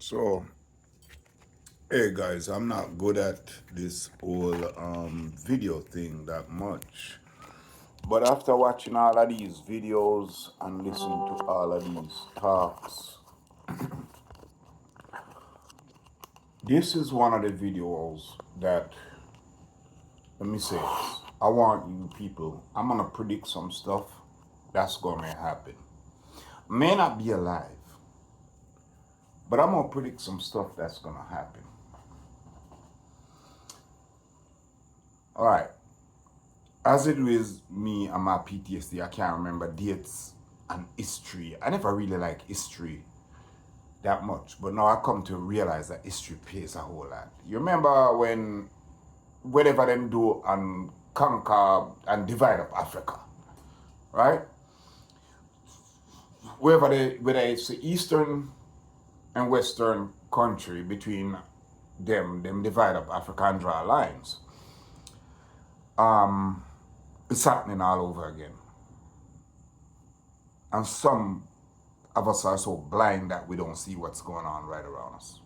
So, hey guys, I'm not good at this whole video thing that much. But after watching all of these videos and listening to all of these talks, this is one of the videos that, let me say this. I want you people, I'm going to predict some stuff that's going to happen. May not be alive, but I'm going to predict some stuff that's going to happen. All right. As it is me and my PTSD, I can't remember dates and history. I never really liked history that much, but now I come to realize that history plays a whole lot. You remember when whatever them do and conquer and divide up Africa, right? Whether it's the eastern and western country between them divide up Africa and draw lines. It's happening all over again. And some of us are so blind that we don't see what's going on right around us.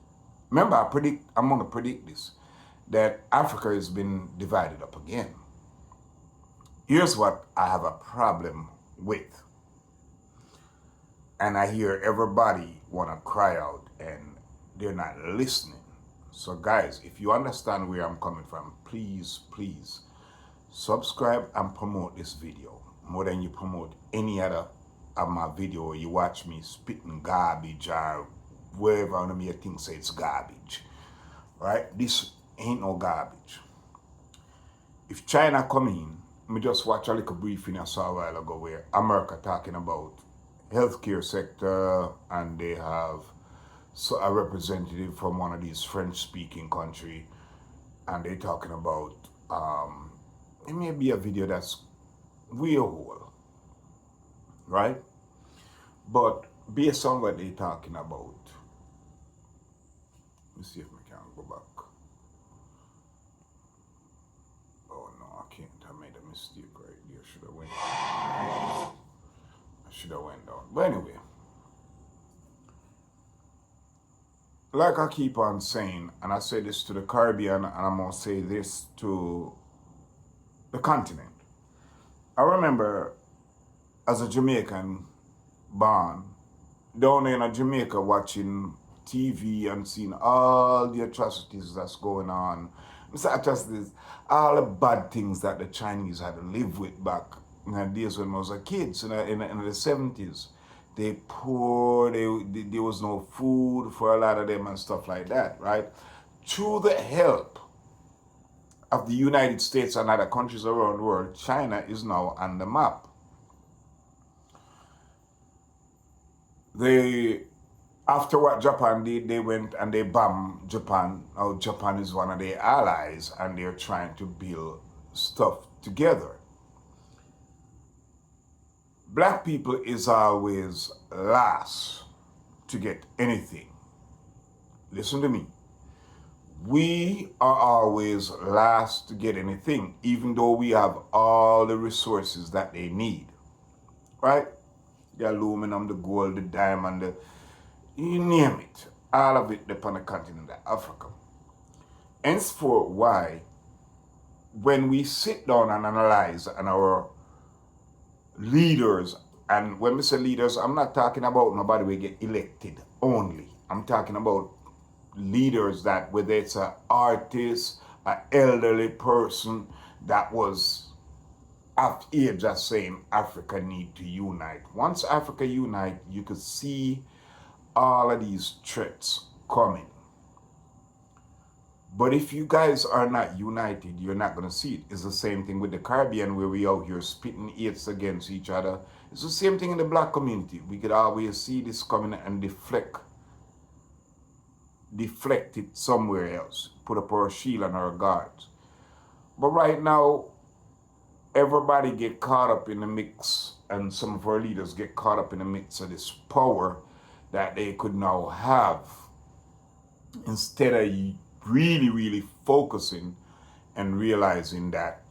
Remember, I'm going to predict this, that Africa has been divided up again. Here's what I have a problem with. And I hear everybody want to cry out and they're not listening. So guys, if you understand where I'm coming from, please subscribe and promote this video more than you promote any other of my video or you watch me spitting garbage or wherever on me think say it's garbage. Right? This ain't no garbage. If China come in, me just watch a little briefing I saw a while ago where America talking about healthcare sector and they have a representative from one of these French speaking country and they talking about it may be a video that's real whole, right? But based on what they're talking about, let me see if I can go back. Oh no, I can't. I made a mistake right there. I should have went down. But anyway, like I keep on saying, and I say this to the Caribbean, and I'm gonna say this to the continent. I remember as a Jamaican born down in Jamaica watching TV and seeing all the atrocities that's going on. It's not atrocities, all the bad things that the Chinese had to live with back in the days when I was a kid, so in the 70s. They poor, there was no food for a lot of them and stuff like that, right? Through the help of the United States and other countries around the world, China is now on the map. After what Japan did, they went and they bombed Japan. Now Japan is one of their allies and they're trying to build stuff together. Black people is always last to get anything. Listen to me. We are always last to get anything, even though we have all the resources that they need. Right? The aluminum, the gold, the diamond, you name it. All of it upon the continent of Africa. Henceforth, why, when we sit down and analyze and our leaders, and when we say leaders, I'm not talking about nobody will get elected only. I'm talking about leaders that whether it's an artist, an elderly person that was of age just saying Africa need to unite. Once Africa unite, you could see all of these threats coming. But if you guys are not united, you're not going to see it. It's the same thing with the Caribbean where we out here spitting hits against each other. It's the same thing in the black community. We could always see this coming and deflect it somewhere else. Put up our shield and our guards. But right now, everybody get caught up in the mix and some of our leaders get caught up in the mix of this power that they could now have instead of really focusing and realizing that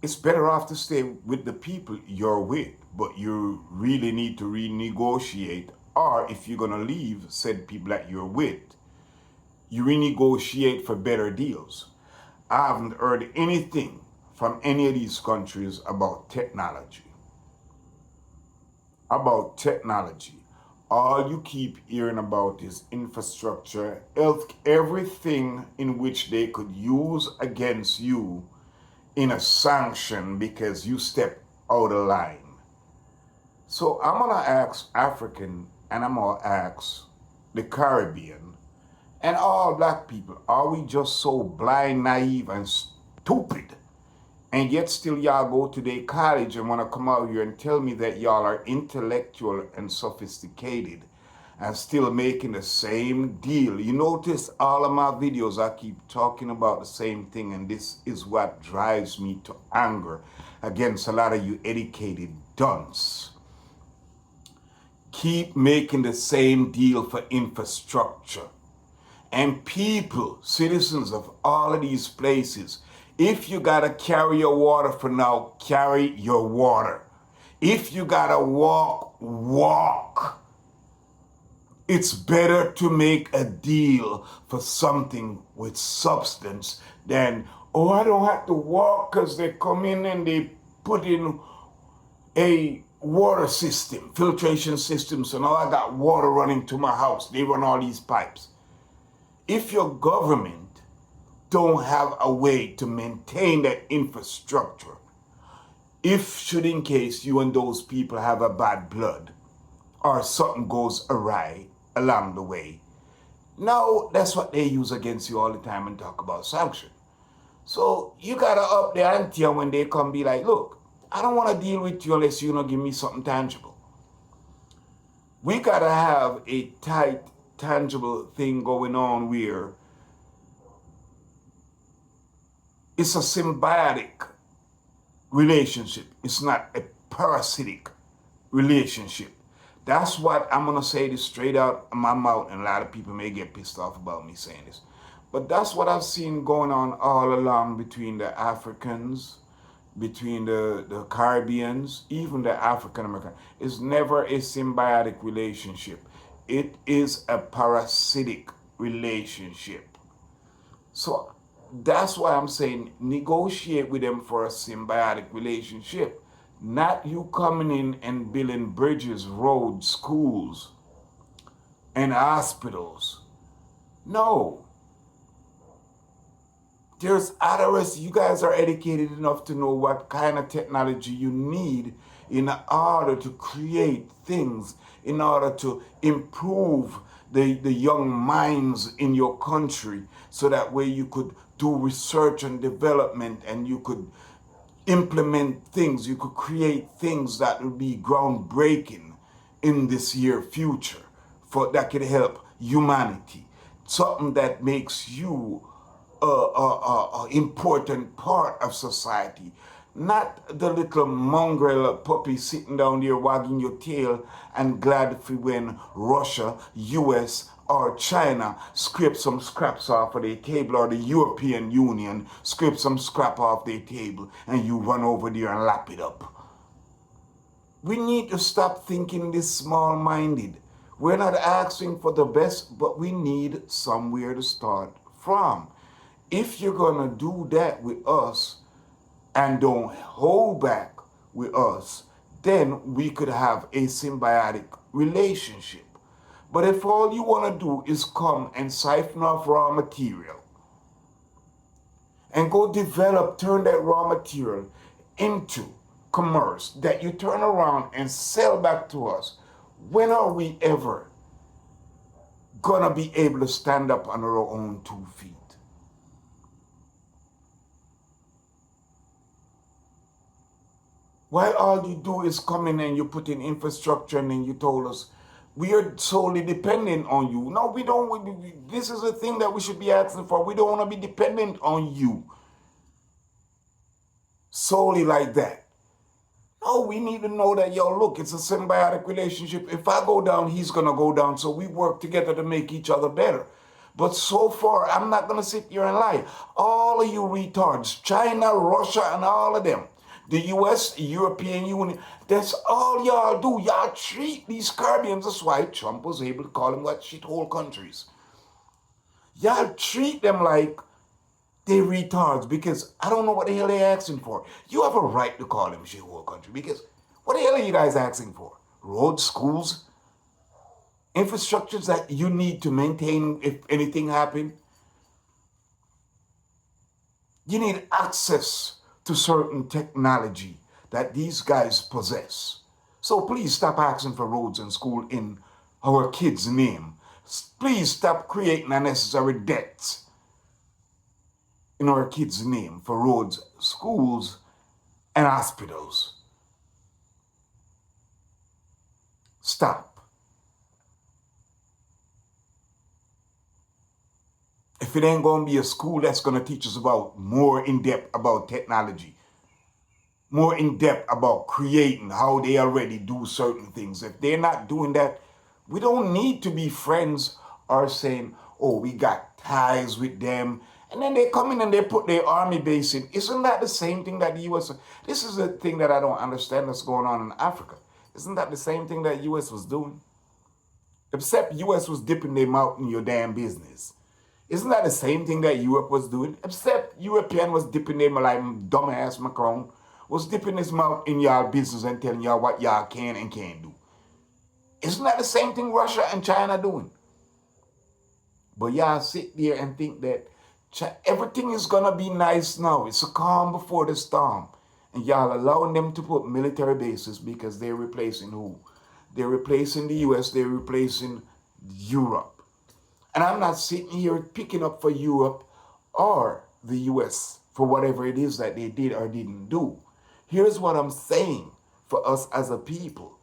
it's better off to stay with the people you're with, but you really need to renegotiate Or if you're going to leave said people that you're with, you renegotiate for better deals. I haven't heard anything from any of these countries about technology. About technology. All you keep hearing about is infrastructure, health, everything in which they could use against you in a sanction because you step out of line. So I'm going to ask African and I'm going to ask the Caribbean and all black people, are we just so blind, naive, and stupid? And yet still y'all go to the college and want to come out here and tell me that y'all are intellectual and sophisticated and still making the same deal. You notice all of my videos, I keep talking about the same thing, and this is what drives me to anger against a lot of you educated dunce. Keep making the same deal for infrastructure. And people, citizens of all of these places, if you gotta carry your water for now, carry your water. If you gotta walk, walk. It's better to make a deal for something with substance than, oh, I don't have to walk because they come in and they put in a water system, filtration system, so now I got water running to my house. They run all these pipes. If your government don't have a way to maintain that infrastructure, if should in case you and those people have a bad blood or something goes awry along the way, now that's what they use against you all the time and talk about sanction. So you gotta up the ante when they come be like, look, I don't want to deal with you unless you give me something tangible. We gotta have a tight, tangible thing going on where it's a symbiotic relationship. It's not a parasitic relationship. That's what I'm going to say this straight out of my mouth, and a lot of people may get pissed off about me saying this. But that's what I've seen going on all along between the Africans, between the Caribbeans, even the African American. It's never a symbiotic relationship. It is a parasitic relationship. So that's why I'm saying negotiate with them for a symbiotic relationship. Not you coming in and building bridges, roads, schools, and hospitals. No. There's others. You guys are educated enough to know what kind of technology you need in order to create things, in order to improve the young minds in your country, so that way you could do research and development and you could implement things, you could create things that will be groundbreaking in this year future that could help humanity. Something that makes you an important part of society. Not the little mongrel puppy sitting down there wagging your tail and glad for when Russia, US, or China scrape some scraps off of their table, or the European Union scrape some scrap off their table, and you run over there and lap it up. We need to stop thinking this small-minded. We're not asking for the best, but we need somewhere to start from. If you're going to do that with us and don't hold back with us, then we could have a symbiotic relationship. But if all you want to do is come and siphon off raw material and go develop, turn that raw material into commerce that you turn around and sell back to us, when are we ever gonna be able to stand up on our own 2 feet? Why all you do is come in and you put in infrastructure and then you told us we are solely dependent on you. No, we don't. This is a thing that we should be asking for. We don't want to be dependent on you solely like that. No, we need to know that, yo, look, it's a symbiotic relationship. If I go down, he's going to go down. So we work together to make each other better. But so far, I'm not going to sit here and lie. All of you retards, China, Russia, and all of them, The US, European Union, that's all y'all do. Y'all treat these Caribbeans. That's why Trump was able to call them what shithole countries. Y'all treat them like they retards because I don't know what the hell they're asking for. You have a right to call them shithole country because what the hell are you guys asking for? Roads, schools, infrastructures that you need to maintain if anything happened. You need access to certain technology that these guys possess. So please stop asking for roads and school in our kids' name. Please stop creating unnecessary debts in our kids' name for roads, schools, and hospitals. Stop. If it ain't going to be a school that's going to teach us about more in-depth about technology, more in-depth about creating how they already do certain things. If they're not doing that, we don't need to be friends or saying, oh, we got ties with them. And then they come in and they put their army base in. Isn't that the same thing that the U.S. This is the thing that I don't understand that's going on in Africa. Isn't that the same thing that U.S. was doing? Except U.S. was dipping their mouth in your damn business. Isn't that the same thing that Europe was doing? Except European was dipping their like dumbass Macron was dipping his mouth in y'all business and telling y'all what y'all can and can't do. Isn't that the same thing Russia and China doing? But y'all sit there and think that everything is gonna be nice now. It's a calm before the storm. And y'all allowing them to put military bases because they're replacing who? They're replacing the US, they're replacing Europe. And I'm not sitting here picking up for Europe or the US for whatever it is that they did or didn't do. Here's what I'm saying for us as a people.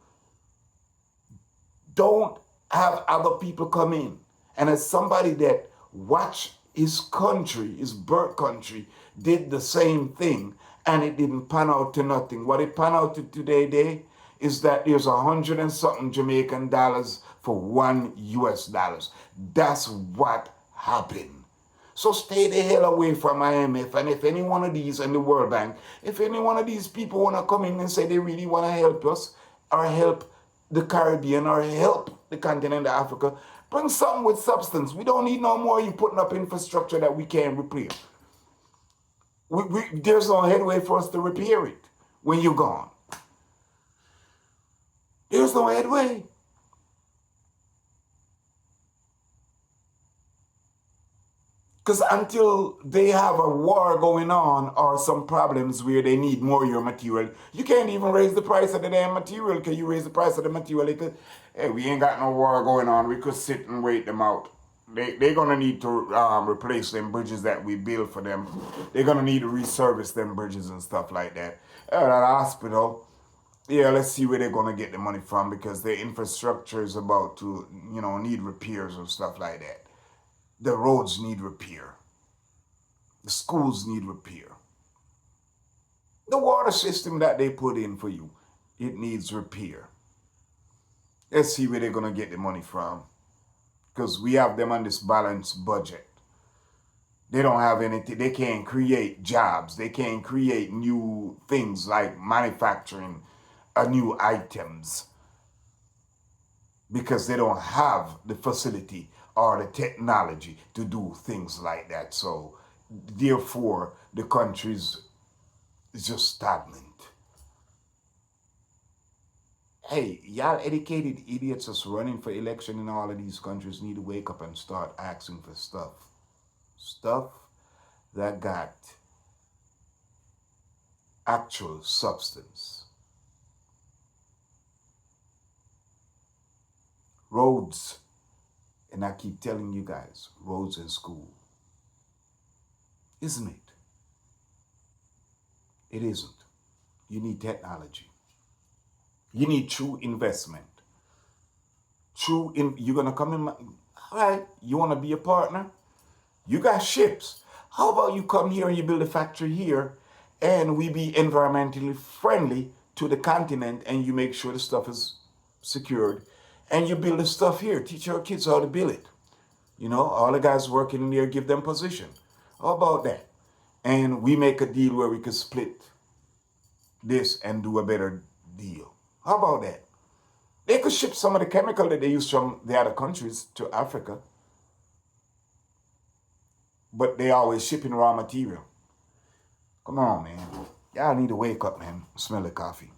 Don't have other people come in. And as somebody that watched his country, his birth country, did the same thing and it didn't pan out to nothing. What it pan out to today is that there's 100 and something Jamaican dollars for $1 US. That's what happened. So stay the hell away from IMF. And if any one of these and the World Bank, if any one of these people want to come in and say they really want to help us or help the Caribbean or help the continent of Africa, bring something with substance. We don't need no more you putting up infrastructure that we can't repair. There's no headway for us to repair it when you're gone. There's no headway. Because until they have a war going on or some problems where they need more of your material, you can't even raise the price of the damn material. Can you raise the price of the material? Hey, we ain't got no war going on. We could sit and wait them out. They're going to need to replace them bridges that we built for them. They're going to need to resurface them bridges and stuff like that. That hospital, yeah, let's see where they're going to get the money from because their infrastructure is about to, need repairs and stuff like that. The roads need repair. The schools need repair. The water system that they put in for you, it needs repair. Let's see where they're going to get the money from. Because we have them on this balanced budget. They don't have anything. They can't create jobs. They can't create new things like manufacturing new items. Because they don't have the facility or the technology to do things like that. So, therefore, the country's is just stagnant. Hey, y'all educated idiots that's running for election in all of these countries need to wake up and start asking for stuff. Stuff that got actual substance. Roads. And I keep telling you guys, roads and school. Isn't it? It isn't. You need technology. You need true investment. You're going to come in. All right, you want to be a partner? You got ships. How about you come here and you build a factory here and we be environmentally friendly to the continent and you make sure the stuff is secured and you build the stuff here. Teach our kids how to build it. All the guys working in there, give them position. How about that? And we make a deal where we could split this and do a better deal. How about that? They could ship some of the chemical that they use from the other countries to Africa, but they always shipping raw material. Come on, man. Y'all need to wake up, man. Smell the coffee.